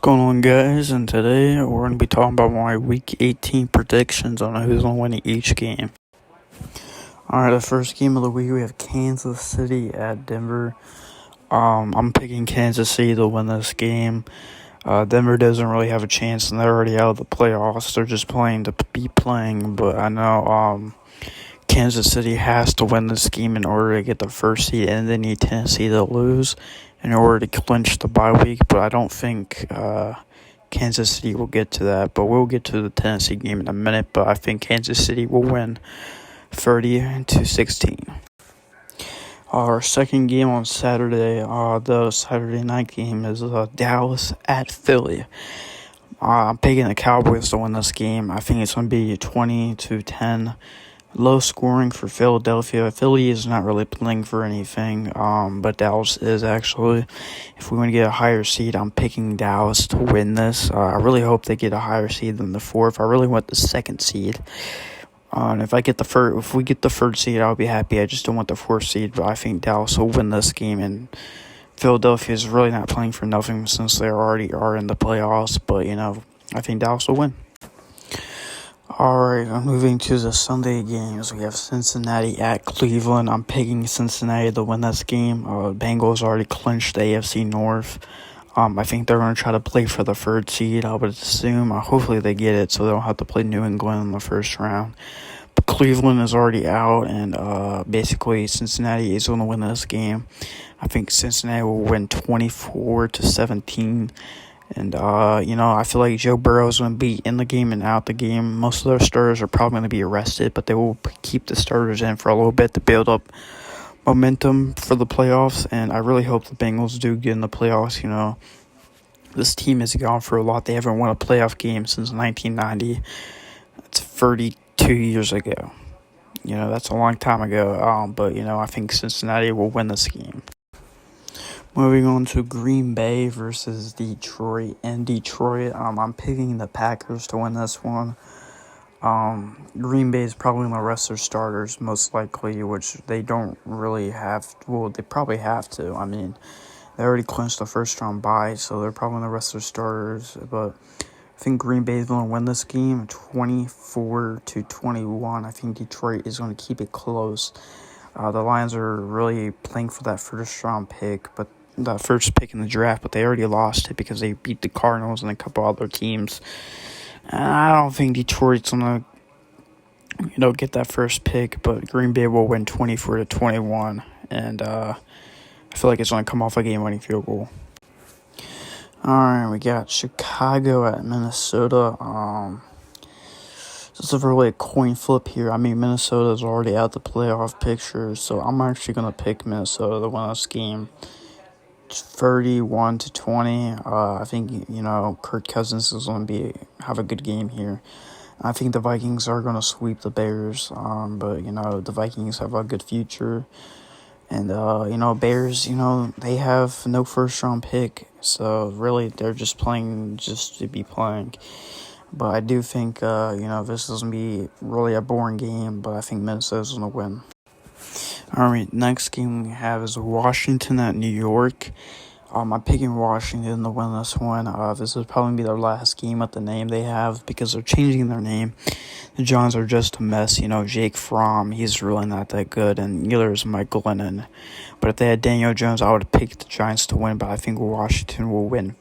Going on, guys? And today we're going to be talking about my Week 18 predictions on who's going to win each game. Alright, the first game of the week, we have Kansas City at Denver. I'm picking Kansas City to win this game. Denver doesn't really have a chance, and they're already out of the playoffs. They're just playing to be playing, but I know Kansas City has to win this game in order to get the first seed, and they need Tennessee to lose in order to clinch the bye week. But I don't think Kansas City will get to that. But we'll get to the Tennessee game in a minute. But I think Kansas City will win 30-16. Our second game on Saturday, the Saturday night game, is Dallas at Philly. I'm picking the Cowboys to win this game. I think it's going to be 20-10. Low scoring for Philadelphia. Philly is not really playing for anything, but Dallas is actually. If we want to get a higher seed, I'm picking Dallas to win this. I really hope they get a higher seed than the fourth. I really want the second seed. And if we get the third seed, I'll be happy. I just don't want the fourth seed, but I think Dallas will win this game. And Philadelphia is really not playing for nothing since they already are in the playoffs. But I think Dallas will win. Alright, I'm moving to the Sunday games. We have Cincinnati at Cleveland. I'm picking Cincinnati to win this game. Bengals already clinched the AFC North. I think they're going to try to play for the third seed, I would assume. Hopefully they get it so they don't have to play New England in the first round. But Cleveland is already out, and basically Cincinnati is going to win this game. I think Cincinnati will win 24-17. And, I feel like Joe Burrow is going to be in the game and out the game. Most of their starters are probably going to be arrested, but they will keep the starters in for a little bit to build up momentum for the playoffs. And I really hope the Bengals do get in the playoffs. This team has gone for a lot. They haven't won a playoff game since 1990. That's 32 years ago. That's a long time ago. But I think Cincinnati will win this game. Moving on to Green Bay versus Detroit. In Detroit, I'm picking the Packers to win this one. Green Bay is probably going to rest their starters, most likely, which they don't really have. Well, they probably have to. They already clinched the first-round bye, so they're probably going to rest their starters. But I think Green Bay is going to win this game 24-21. I think Detroit is going to keep it close. The Lions are really playing for that first-round pick, but the first pick in the draft, but they already lost it because they beat the Cardinals and a couple other teams. And I don't think Detroit's gonna, get that first pick, but Green Bay will win 24-21, and I feel like it's gonna come off a game-winning field goal. All right, we got Chicago at Minnesota. This is really a coin flip here. Minnesota is already out the playoff picture, so I'm actually gonna pick Minnesota to win this game. 31-20. I think Kirk Cousins is going to have a good game here. I think the Vikings are going to sweep the Bears, but the Vikings have a good future, and Bears, they have no first round pick, so really they're just playing just to be playing. But I do think this is going to be really a boring game, but I think Minnesota's going to win. All right, next game we have is Washington at New York. I'm picking Washington to win this one. This will probably be their last game with the name they have because they're changing their name. The Giants are just a mess. Jake Fromm, he's really not that good, and neither is Mike Glennon. But if they had Daniel Jones, I would have picked the Giants to win, but I think Washington will win.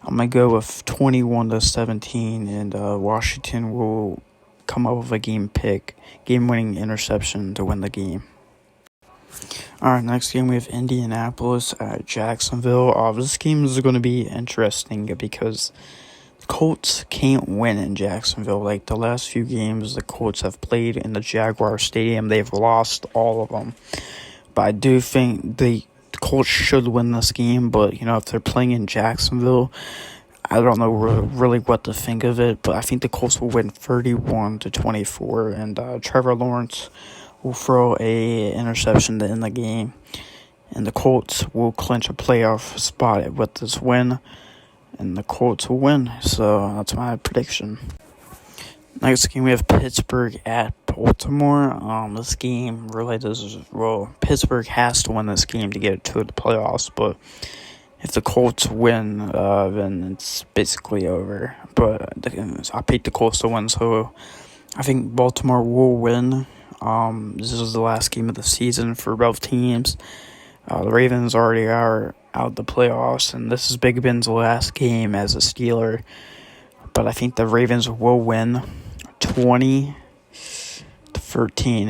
I'm going to go with 21-17, and Washington will come up with a game-winning interception to win the game. All right, next game we have Indianapolis at Jacksonville. This game is going to be interesting because the Colts can't win in Jacksonville. Like the last few games the Colts have played in the Jaguar Stadium, they've lost all of them. But I do think the Colts should win this game. But if they're playing in Jacksonville, I don't know really what to think of it, but I think the Colts will win 31-24, and Trevor Lawrence will throw a interception to end the game, and the Colts will clinch a playoff spot with this win, and the Colts will win. So that's my prediction. Next game we have Pittsburgh at Baltimore. This game really Pittsburgh has to win this game to get to the playoffs, but if the Colts win, then it's basically over. But I picked the Colts to win, so I think Baltimore will win. This is the last game of the season for both teams. The Ravens already are out the playoffs, and this is Big Ben's last game as a Steeler. But I think the Ravens will win 20-13,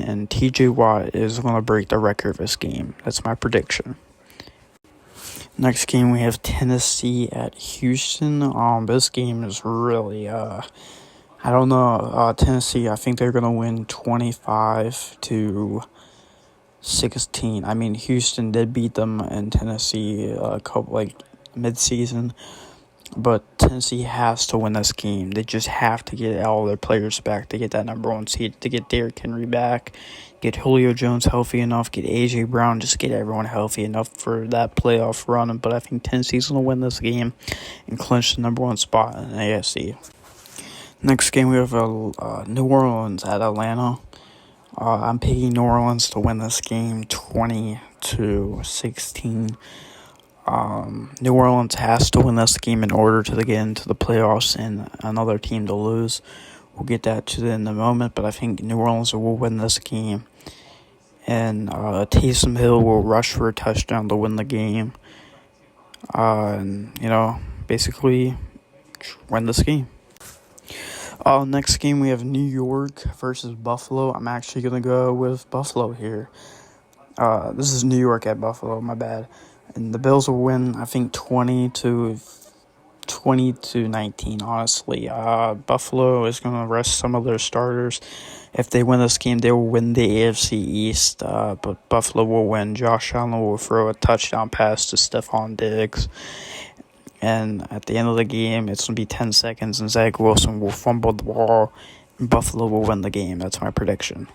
and TJ Watt is going to break the record of this game. That's my prediction. Next game, we have Tennessee at Houston. This game is really, I don't know. Tennessee, I think they're going to win 25-16. I mean, Houston did beat them in Tennessee a couple, mid-season. But Tennessee has to win this game. They just have to get all their players back to get that number one seed, to get Derrick Henry back, get Julio Jones healthy enough, get A.J. Brown, just get everyone healthy enough for that playoff run. But I think Tennessee's going to win this game and clinch the number one spot in the AFC. Next game, we have New Orleans at Atlanta. I'm picking New Orleans to win this game 20-16. New Orleans has to win this game in order to get into the playoffs and another team to lose. We'll get that to in a moment, but I think New Orleans will win this game. And Taysom Hill will rush for a touchdown to win the game. Basically win this game. Next game, we have New York versus Buffalo. I'm actually going to go with Buffalo here. This is New York at Buffalo, my bad. And the Bills will win, I think, 20-19, honestly. Buffalo is going to rest some of their starters. If they win this game, they will win the AFC East. But Buffalo will win. Josh Allen will throw a touchdown pass to Stephon Diggs. And at the end of the game, it's going to be 10 seconds, and Zach Wilson will fumble the ball, and Buffalo will win the game. That's my prediction.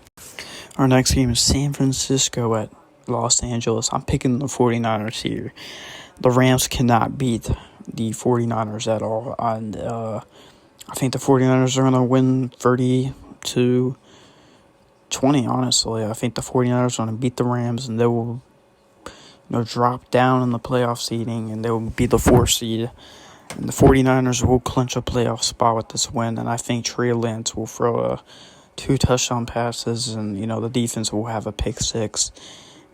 Our next game is San Francisco at Los Angeles. I'm picking the 49ers here. The Rams cannot beat the 49ers at all. And I think the 49ers are going to win 30-20, honestly. I think the 49ers are going to beat the Rams, and they will drop down in the playoff seeding, and they will be the 4th seed. And the 49ers will clinch a playoff spot with this win, and I think Trey Lance will throw 2 touchdown passes, and, the defense will have a pick 6.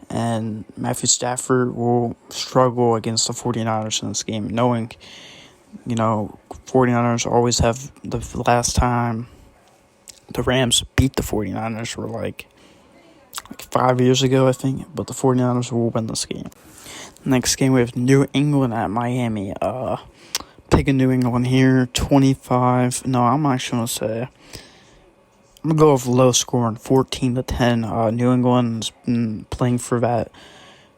And Matthew Stafford will struggle against the 49ers in this game, knowing, 49ers always have the last time the Rams beat the 49ers were like 5 years ago, I think. But the 49ers will win this game. Next game, we have New England at Miami. Taking New England here, 25. No, I'm actually going to say, I'm going to go with low scoring, 14-10. New England's been playing for that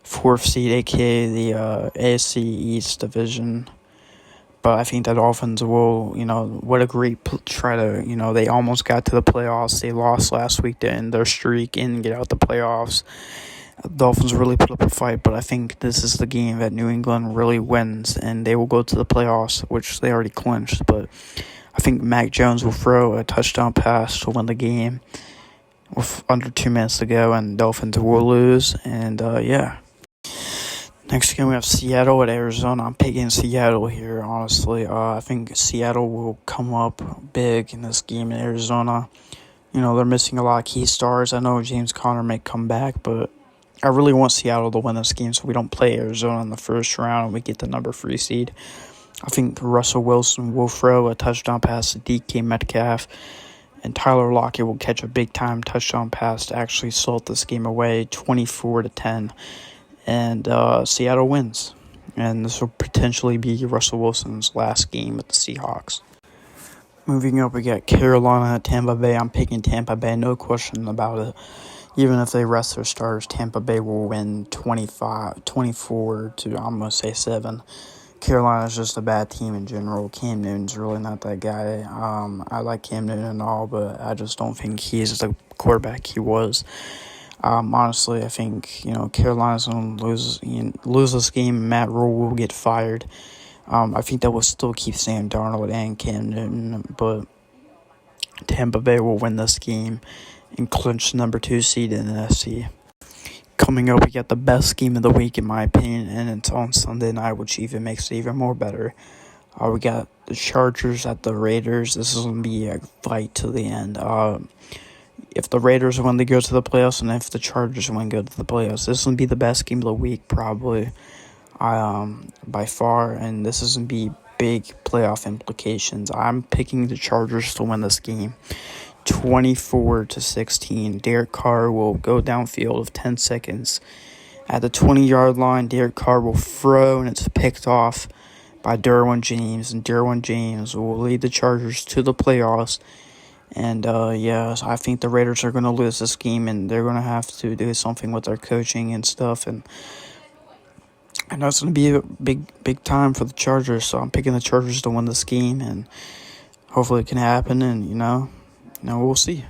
4th seed, a.k.a. the AFC East division. But I think that Dolphins will, what a great try to, they almost got to the playoffs. They lost last week to end their streak and get out the playoffs. The Dolphins really put up a fight, but I think this is the game that New England really wins, and they will go to the playoffs, which they already clinched. But I think Mac Jones will throw a touchdown pass to win the game with under 2 minutes to go, and Dolphins will lose. And, Next game, we have Seattle at Arizona. I'm picking Seattle here, honestly. I think Seattle will come up big in this game in Arizona. They're missing a lot of key stars. I know James Conner may come back, but I really want Seattle to win this game so we don't play Arizona in the first round and we get the number 3 seed. I think Russell Wilson will throw a touchdown pass to DK Metcalf, and Tyler Lockett will catch a big-time touchdown pass to actually salt this game away, 24-10. And Seattle wins. And this will potentially be Russell Wilson's last game with the Seahawks. Moving up, we got Carolina at Tampa Bay. I'm picking Tampa Bay, no question about it. Even if they rest their starters, Tampa Bay will win 24 to, I'm going to say 7. Carolina's just a bad team in general. Cam Newton's really not that guy. I like Cam Newton and all, but I just don't think he's the quarterback he was. Honestly, I think, Carolina's going to lose this game. Matt Rule will get fired. I think that will still keep Sam Darnold and Cam Newton, but Tampa Bay will win this game and clinch the number 2 seed in the NFC. coming up, we got the best game of the week, in my opinion, and it's on Sunday night, which even makes it even more better. We got the Chargers at the Raiders. This is going to be a fight to the end. If the Raiders win, they go to the playoffs, and if the Chargers win, go to the playoffs. This is going to be the best game of the week, probably, by far, and this is going to be big playoff implications. I'm picking the Chargers to win this game, 24-16. Derek Carr will go downfield of 10 seconds. At the 20-yard line, Derek Carr will throw, and it's picked off by Derwin James, and Derwin James will lead the Chargers to the playoffs. And, I think the Raiders are going to lose this game, and they're going to have to do something with their coaching and stuff. And I know it's going to be a big time for the Chargers, so I'm picking the Chargers to win this game, and hopefully it can happen, and, we'll see.